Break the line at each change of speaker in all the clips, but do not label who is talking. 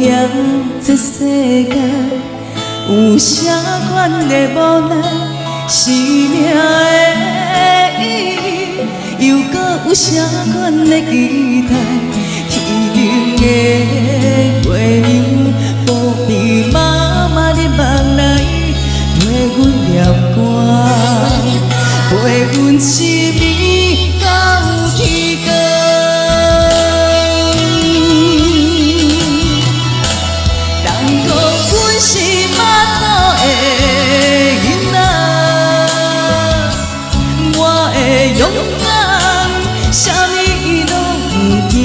样这世间有啥款的无奈，生命的意义，又搁有啥款的期待？天顶的月亮，不必妈妈的梦来陪阮念歌，陪阮失眠到天光。人讲阮是妈祖的囡仔，我会勇敢，啥物拢不惊。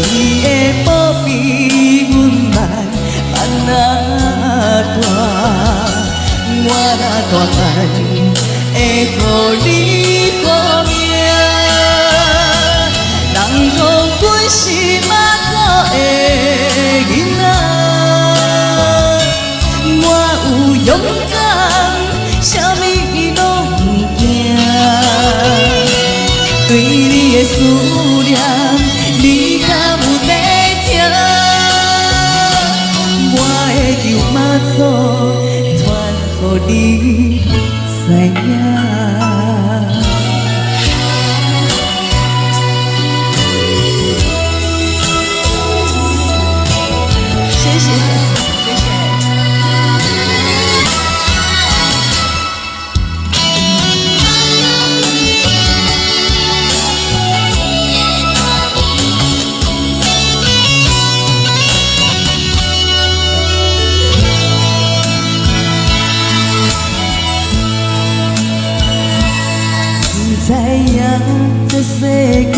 伊会保庇阮慢慢大，我若大汉会互你保命。人讲阮是妈祖的囡仔，我有勇敢，啥物拢不惊。对你的思念，你敢有在听？我会求妈祖传予你知影。谢谢，谢谢。知影这世间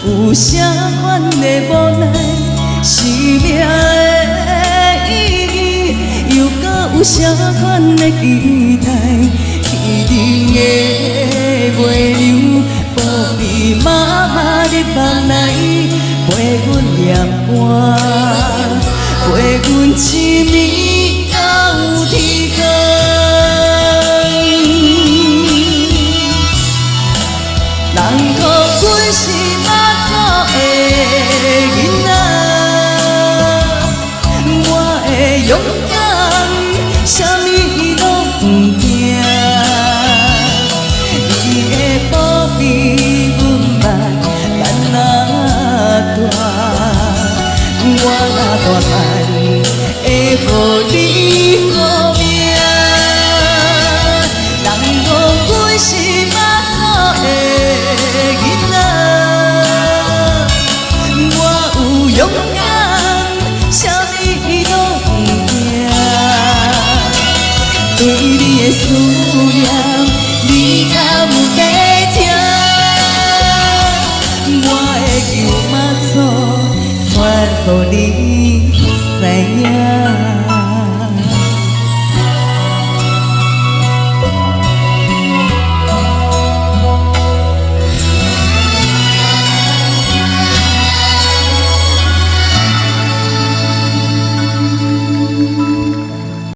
有啥款的无奈，生命的意义，又搁有啥款的期待？天顶的月亮，保庇妈妈的梦来陪阮念歌，陪阮失眠到天光。人讲阮是妈祖的囡仔，我会勇敢，啥物拢不惊。伊会保庇阮慢慢大，我若大汉会互你保命。人讲阮是妈祖的囡仔，我有勇敢，啥物拢不惊。对你的思念，你敢有在听？我会求妈祖传予你知影。